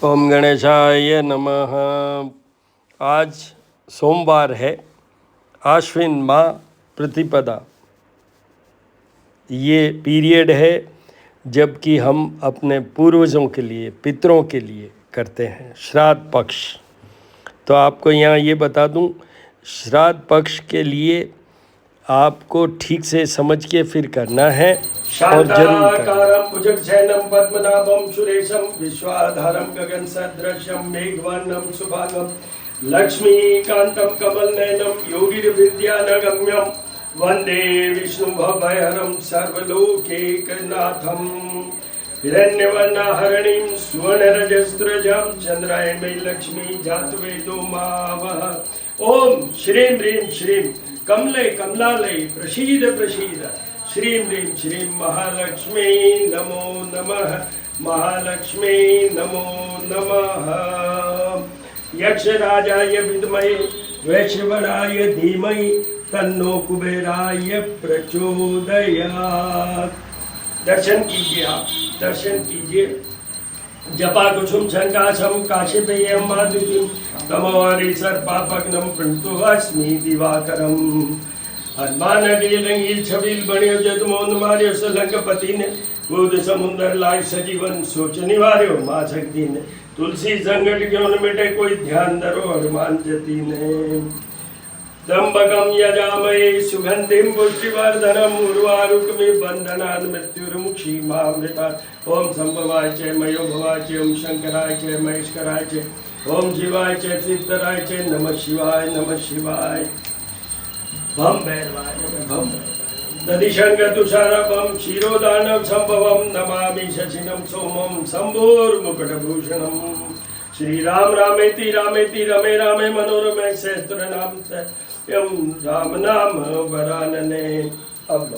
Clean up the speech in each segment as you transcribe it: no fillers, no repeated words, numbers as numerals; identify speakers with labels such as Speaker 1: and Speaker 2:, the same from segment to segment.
Speaker 1: ओम गणेशाय नमः। आज सोमवार है, आश्विन माह प्रतिपदा। ये पीरियड है जबकि हम अपने पूर्वजों के लिए, पितरों के लिए करते हैं श्राद्ध पक्ष। तो आपको यहाँ ये बता दूँ, श्राद्ध पक्ष के लिए आपको ठीक से समझ के फिर करना है और जरूर करना।
Speaker 2: भुजगशयनं पद्मनाभं सुरेशं विश्वाधारं गगन सदृशं मेघवर्णं शुभांगं लक्ष्मीकान्तं कमलनयनं योगिर्विद्यानगम्यं वन्दे विष्णुभवहरं सर्वलोकैकनाथं हिरण्यवर्णहरणिं सुवर्णरजस्रजं चन्द्रायणमयी लक्ष्मी जातवेदो मावः। ओम श्रीं ह्रीं श्रीं कमले कमलालय प्रसीद प्रसीद श्रीं ह्रीं श्रीं महालक्ष्मी नमो नमः। महालक्ष्मी नमो नमः। यक्षराजाय विद्महे वैश्रवणाय धीमहि तन्नो कुबेराय प्रचोदयात्। दर्शन कीजिए, आप दर्शन कीजिए। जपा कुसुम संकाशम काशिपेयम माधुर्यम तमोहरि सर्पापग्नम प्रणतो अस्मि दिवाकरम। हनुमान लील छबील बण्यो जदमोन मार्यो सलंकपति ने कूद समुंदर लाय सजीवन सोच निवार्यो माँ शक्ति ने। तुलसी संकट क्यों न मिटे कोई ध्यान धरो हनुमान जति ने। त्र्यंबकं यजामहे सुगंधिं पुष्टिवर्धनम् उर्वारुकमिव बन्धनान् मृत्युर्मुक्षीमामृतात्। ओम संभवाय च मयो भवाय च ओम शंकराय च महेश्वराय च ओम शिवाय च सिद्धराय च नमः शिवाय नमः शिवाय। भम भैरवाय भम दधिशंगतुषारभं क्षीरोदानव संभवं नमामि शशिनं सोमं शंभोर्मुकुटभूषणम्। श्री राम रामेति रामेति रमे रामे मनोरमे सहस्रनाम यम राम नाम वरानने। अब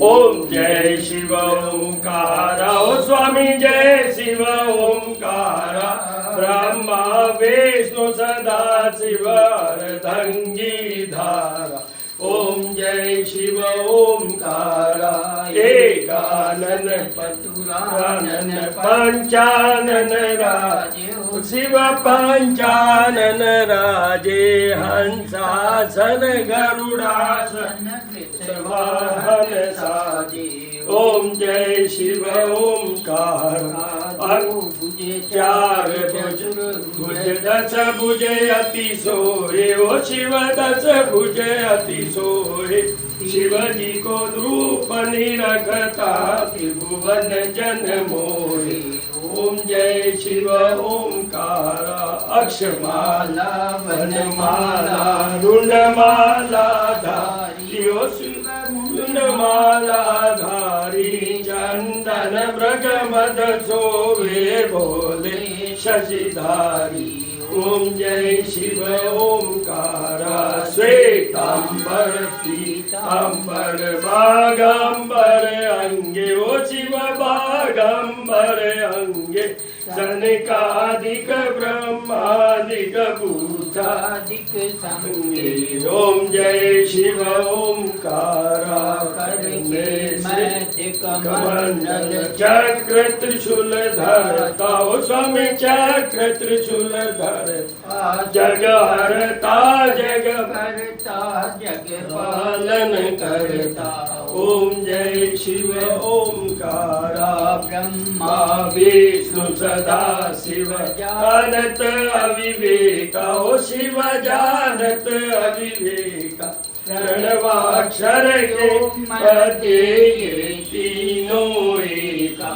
Speaker 2: ओम जय शिव ओंकारा, ओ स्वामी जय शिव ओंकारा। ब्रह्मा विष्णु सदा शिव अर्धंगी धारा। ओम जय शिव ओंकारा। एकानन पतुरानन पंचानन राजे शिव पंचानन राजे। हंसासन गरुड़ासन वाहन साजे। ओम जय शिव ओंकारा। चार भुज दस भुज अति सोहे, ओ शिव दस भुज अति सोहे। शिवजी को रूप निरखता त्रिभुवन जन मोहे। ओम जय शिव ओंकारा। अक्षमाला वनमाला रुंडमाला धारी, ओ शिव रुंडमाला धारी। चंदन मृगमद शोभे भोले शशिधारी। ओम जय शिव ओंकारा। श्वेतांबर पीतांबर बागंबर अंगे, ओ शिव बागंबर अंगे। सनकादिक ब्रह्मादिक भूतादिक संगे। ओम जय शिव ओंकारा। कमंडल चक्र त्रिशूल धरता, ओ स्वामी चक्र त्रिशूल धरता। जग हरता जग भरता जग पालन करता। ओम जय शिव ओंकारा। ब्रह्मा विष्णु सदा शिव जानत अविवेका, ओ शिव जानत अविवेका। प्रणवाक्षर के मध्य ये तीनों एका।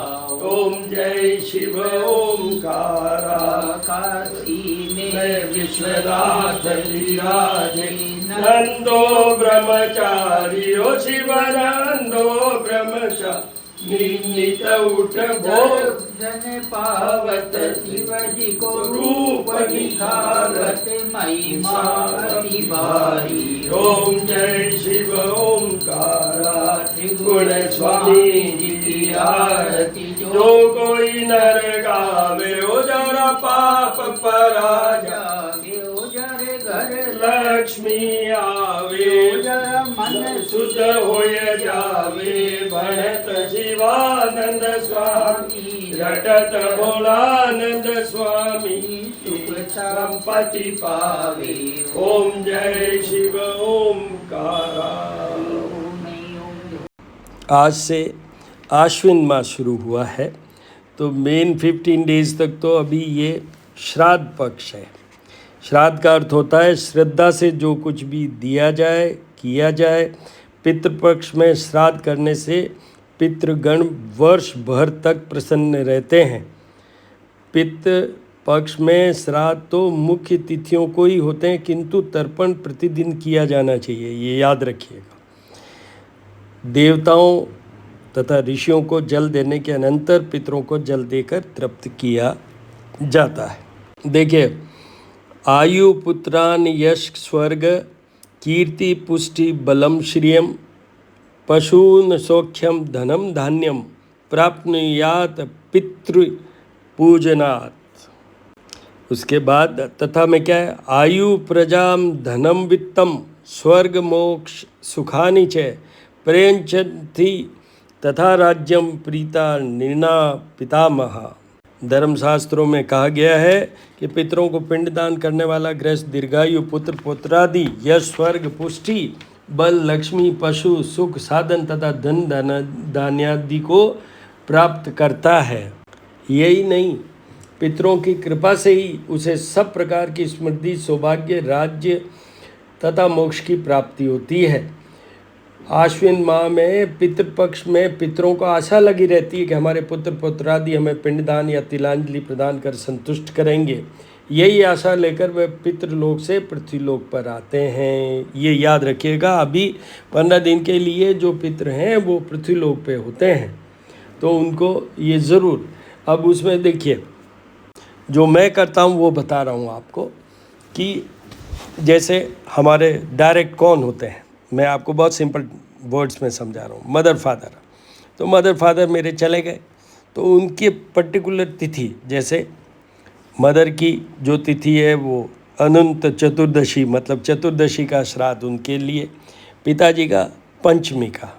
Speaker 2: ओम जय शिव ओंकारा। काशी में विश्वनाथ विराजे नंदो ब्रह्मचारी, ओ शिव नंदो ब्रह्मचारी। नित उठ भोजन पावत शिवजी को रूप निखारत महिमा अति भारी। ओम जय शिव ओंकारा। त्रिगुण स्वामी जी आरती जो कोई नर गावे, ओ जरा पाप परा जावे। ओ जरे घर लक्ष्मी आवे, जरा मन शुद्ध होय जावे। भणत शिवानंद स्वामी झटत भोलानंद स्वामी संपत्ति पावे। ओम जय शिव ओमकारा।
Speaker 1: आज से आश्विन मास शुरू हुआ है, तो मेन 15 डेज तक तो अभी ये श्राद्ध पक्ष है। श्राद्ध का अर्थ होता है श्रद्धा से जो कुछ भी दिया जाए, किया जाए। पितृपक्ष में श्राद्ध करने से पितृगण वर्ष भर तक प्रसन्न रहते हैं। पितृ पक्ष में श्राद्ध तो मुख्य तिथियों को ही होते हैं, किंतु तर्पण प्रतिदिन किया जाना चाहिए, ये याद रखिएगा। देवताओं तथा ऋषियों को जल देने के अनंतर पितरों को जल देकर तृप्त किया जाता है। देखिए, आयु पुत्रान यश स्वर्ग कीर्ति पुष्टि बलम श्रियम पशून सौख्यम धनम धान्यम प्राप्नुयात पितृ पूजनात्। उसके बाद तथा में क्या है, आयु प्रजाम धनम वित्तम स्वर्ग मोक्ष सुखानि च प्रयच्छन्ति तथा राज्यम प्रीता निर्णा पितामह। धर्मशास्त्रों में कहा गया है कि पितरों को पिंडदान करने वाला गृहस्थ दीर्घायु पुत्र पुत्रादि यश स्वर्ग पुष्टि बल लक्ष्मी पशु सुख साधन तथा धन धान्यादि को प्राप्त करता है। यही नहीं, पितरों की कृपा से ही उसे सब प्रकार की समृद्धि सौभाग्य राज्य तथा मोक्ष की प्राप्ति होती है। आश्विन माह में पितृपक्ष में पितरों को आशा लगी रहती है कि हमारे पुत्र पुत्रादि हमें पिंडदान या तिलांजलि प्रदान कर संतुष्ट करेंगे। यही आशा लेकर वे पितृलोक से पृथ्वीलोक पर आते हैं। ये याद रखिएगा। अभी 15 दिन के लिए जो पितृ हैं वो पृथ्वीलोक पे होते हैं, तो उनको ये ज़रूर। अब उसमें देखिए, जो मैं करता हूँ वो बता रहा हूँ आपको कि जैसे हमारे डायरेक्ट कौन होते हैं। मैं आपको बहुत सिंपल वर्ड्स में समझा रहा हूँ। मदर फादर, तो मदर फादर मेरे चले गए, तो उनकी पर्टिकुलर तिथि, जैसे मदर की जो तिथि है वो अनंत चतुर्दशी, मतलब चतुर्दशी का श्राद्ध उनके लिए, पिताजी का पंचमी का।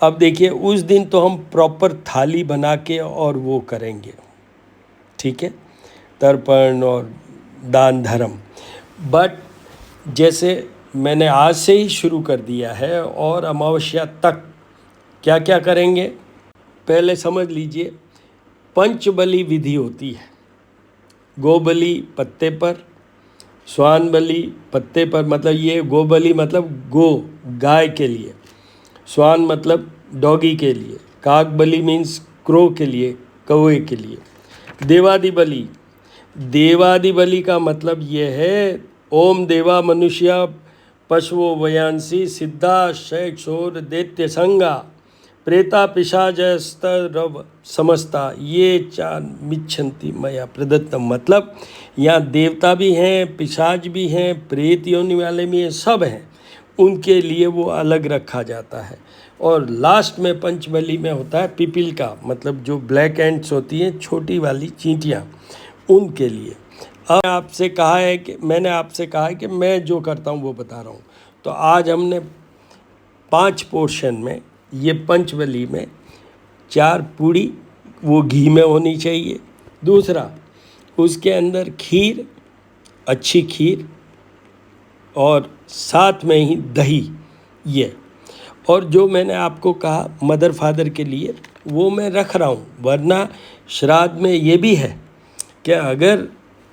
Speaker 1: अब देखिए, उस दिन तो हम प्रॉपर थाली बना के और वो करेंगे, ठीक है, तर्पण और दान धर्म। बट जैसे मैंने आज से ही शुरू कर दिया है और अमावस्या तक क्या क्या करेंगे पहले समझ लीजिए। पंचबली विधि होती है। गोबली पत्ते पर, स्वान बलि पत्ते पर, मतलब ये गोबली मतलब गो गाय के लिए, स्वान मतलब डॉगी के लिए, काक बलि मीन्स क्रो के लिए, कौवे के लिए। देवादि बलि, देवादि बलि का मतलब ये है ओम देवा मनुष्य पशवो वयांसी सिद्धा शैक्षोर दैत्य संगा प्रेता पिशाचस्तरव समस्ता ये चार मिच्छन्ति मया प्रदत्तम। मतलब यहाँ देवता भी हैं, पिशाच भी हैं, प्रेत योनि वाले भी हैं, सब हैं। उनके लिए वो अलग रखा जाता है। और लास्ट में पंचबली में होता है पिपील का, मतलब जो ब्लैक एंड्स होती हैं, छोटी वाली चींटियाँ, उनके लिए। अब मैंने आपसे कहा है कि मैं जो करता हूँ वो बता रहा हूँ। तो आज हमने 5 पोर्शन में, ये पंचबली में 4 पूड़ी वो घी में होनी चाहिए। दूसरा, उसके अंदर खीर, अच्छी खीर, और साथ में ही दही। ये और जो मैंने आपको कहा मदर फादर के लिए वो मैं रख रहा हूँ। वरना श्राद्ध में ये भी है कि अगर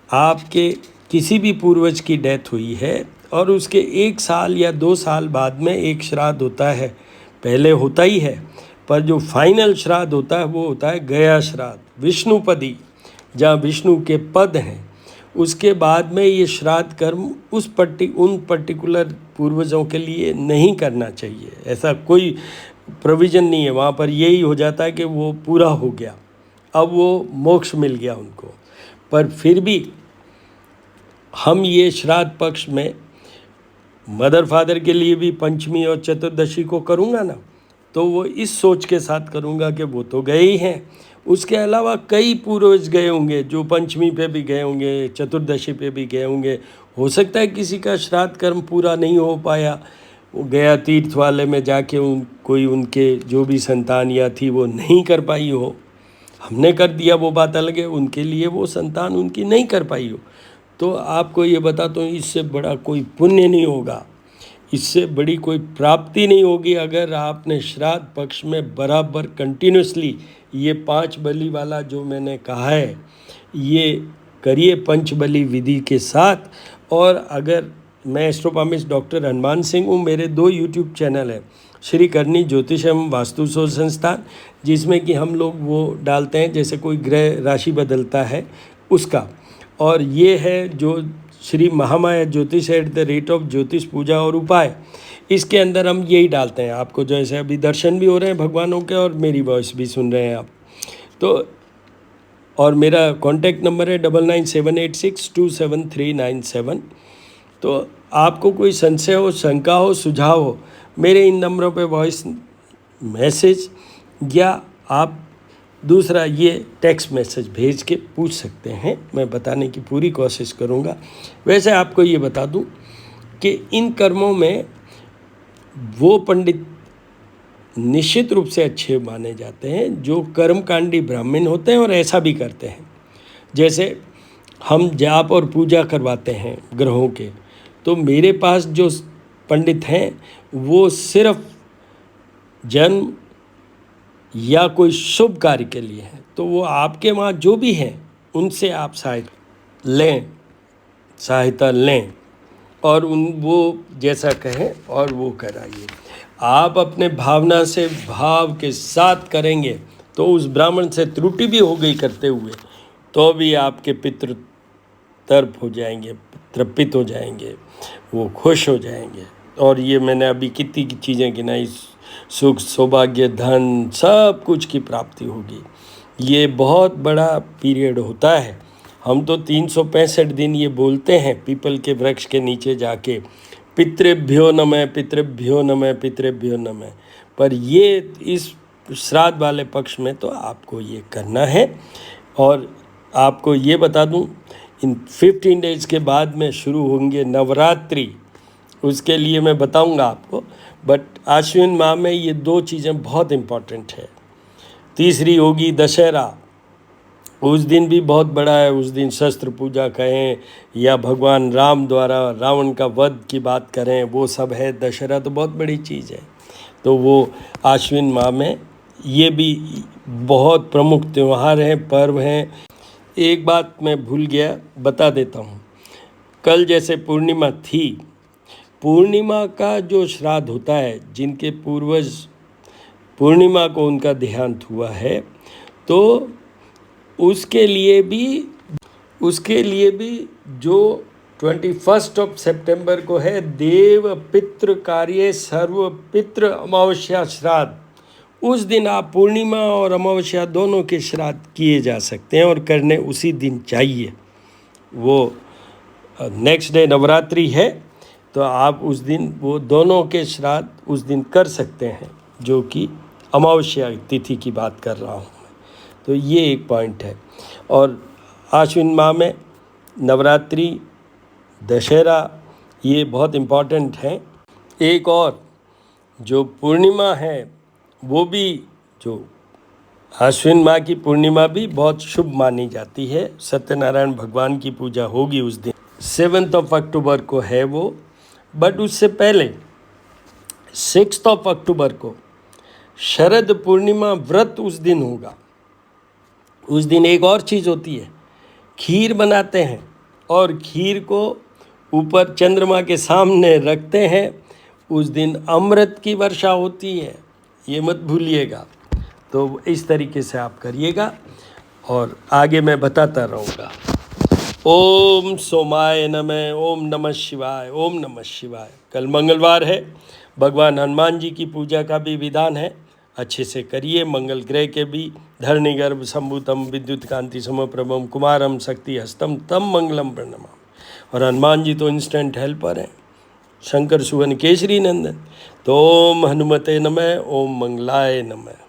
Speaker 1: आपके किसी भी पूर्वज की डेथ हुई है और उसके 1 साल या 2 साल बाद में एक श्राद्ध होता है, पहले होता ही है, पर जो फाइनल श्राद्ध होता है वो होता है गया श्राद्ध, विष्णुपदी, जहाँ विष्णु के पद हैं। उसके बाद में ये श्राद्ध कर्म उन पर्टिकुलर पूर्वजों के लिए नहीं करना चाहिए। ऐसा कोई प्रोविज़न नहीं है वहाँ पर। यही हो जाता है कि वो पूरा हो गया, अब वो मोक्ष मिल गया उनको। पर फिर भी हम ये श्राद्ध पक्ष में मदर फादर के लिए भी पंचमी और चतुर्दशी को करूँगा ना, तो वो इस सोच के साथ करूँगा कि वो तो गए ही हैं, उसके अलावा कई पूर्वज गए होंगे जो पंचमी पे भी गए होंगे, चतुर्दशी पे भी गए होंगे। हो सकता है किसी का श्राद्ध कर्म पूरा नहीं हो पाया, वो गया तीर्थ वाले में जाके कोई उनके जो भी संतान या थी वो नहीं कर पाई हो। हमने कर दिया वो बात अलग है, उनके लिए वो संतान उनकी नहीं कर पाई हो। तो आपको ये बताता हूँ, इससे बड़ा कोई पुण्य नहीं होगा, इससे बड़ी कोई प्राप्ति नहीं होगी अगर आपने श्राद्ध पक्ष में बराबर कंटिन्यूसली ये 5 बलि वाला जो मैंने कहा है ये करिए पंचबली विधि के साथ। और अगर मैं एस्ट्रोपामिस्ट डॉक्टर हनुमान सिंह हूँ, मेरे 2 यूट्यूब चैनल हैं, श्री करनी ज्योतिष एवं वास्तु शोध संस्थान, जिसमें कि हम लोग वो डालते हैं जैसे कोई ग्रह राशि बदलता है उसका, और ये है जो श्री महामाया ज्योतिष @ ज्योतिष पूजा और उपाय, इसके अंदर हम यही डालते हैं। आपको जैसे अभी दर्शन भी हो रहे हैं भगवानों के और मेरी वॉइस भी सुन रहे हैं आप। तो और मेरा कॉन्टैक्ट नंबर है 9978627397। तो आपको कोई संशय हो, शंका हो, सुझाव हो, मेरे इन नंबरों पे वॉइस मैसेज या आप दूसरा ये टेक्स्ट मैसेज भेज के पूछ सकते हैं, मैं बताने की पूरी कोशिश करूँगा। वैसे आपको ये बता दूँ कि इन कर्मों में वो पंडित निश्चित रूप से अच्छे माने जाते हैं जो कर्मकांडी ब्राह्मण होते हैं और ऐसा भी करते हैं। जैसे हम जाप और पूजा करवाते हैं ग्रहों के, तो मेरे पास जो पंडित हैं वो सिर्फ जन्म या कोई शुभ कार्य के लिए है। तो वो आपके वहाँ जो भी हैं उनसे आप सहायता लें और वो जैसा कहें और वो कराइए। आप अपने भावना से भाव के साथ करेंगे तो उस ब्राह्मण से त्रुटि भी हो गई करते हुए तो भी आपके पितृ तर्प हो जाएंगे, तृप्त हो जाएंगे, वो खुश हो जाएंगे। और ये मैंने अभी कितनी चीज़ें गिनाई, सुख, सौभाग्य, धन, सब कुछ की प्राप्ति होगी। ये बहुत बड़ा पीरियड होता है। हम तो 365 दिन ये बोलते हैं पीपल के वृक्ष के नीचे जाके, पितृभ्यो नमः, पितृभ्यो नमः, पितृभ्यो नमः। पर ये इस श्राद्ध वाले पक्ष में तो आपको ये करना है। और आपको ये बता दूं, इन 15 डेज के बाद में शुरू होंगे नवरात्रि, उसके लिए मैं बताऊंगा आपको। बट आश्विन माह में ये 2 चीज़ें बहुत इम्पॉर्टेंट है। तीसरी होगी दशहरा, उस दिन भी बहुत बड़ा है। उस दिन शस्त्र पूजा कहें या भगवान राम द्वारा रावण का वध की बात करें, वो सब है। दशहरा तो बहुत बड़ी चीज़ है। तो वो आश्विन माह में ये भी बहुत प्रमुख त्यौहार हैं, पर्व हैं। एक बात मैं भूल गया, बता देता हूँ। कल जैसे पूर्णिमा थी, पूर्णिमा का जो श्राद्ध होता है, जिनके पूर्वज पूर्णिमा को उनका देहांत हुआ है, तो उसके लिए भी जो 21 सितंबर को है देव पितृ कार्य सर्व पितृ अमावस्या श्राद्ध, उस दिन आप पूर्णिमा और अमावस्या दोनों के श्राद्ध किए जा सकते हैं और करने उसी दिन चाहिए। वो नेक्स्ट डे नवरात्रि है तो आप उस दिन वो दोनों के श्राद्ध उस दिन कर सकते हैं, जो कि अमावस्या तिथि की बात कर रहा हूँ। तो ये एक पॉइंट है। और आश्विन माह में नवरात्रि, दशहरा ये बहुत इम्पॉर्टेंट हैं। एक और जो पूर्णिमा है वो भी, जो आश्विन माह की पूर्णिमा भी बहुत शुभ मानी जाती है। सत्यनारायण भगवान की पूजा होगी उस दिन, 7 अक्टूबर को है वो। बट उससे पहले 6 अक्टूबर को शरद पूर्णिमा व्रत उस दिन होगा। उस दिन एक और चीज़ होती है, खीर बनाते हैं और खीर को ऊपर चंद्रमा के सामने रखते हैं। उस दिन अमृत की वर्षा होती है, ये मत भूलिएगा। तो इस तरीके से आप करिएगा और आगे मैं बताता रहूँगा। ओम सोमाय नमः, ओम नमः शिवाय, ओम नमः शिवाय। कल मंगलवार है, भगवान हनुमान जी की पूजा का भी विधान है, अच्छे से करिए। मंगल ग्रह के भी धरणिगर्भ संभूतम विद्युत कांति समप्रभम कुमारम शक्ति हस्तम तम मंगलम प्रणमा। और हनुमान जी तो इंस्टेंट हेल्पर हैं, शंकर सुवन केसरी नंदन। तो ओम हनुमते नमः, ओम मंगलाय नमः।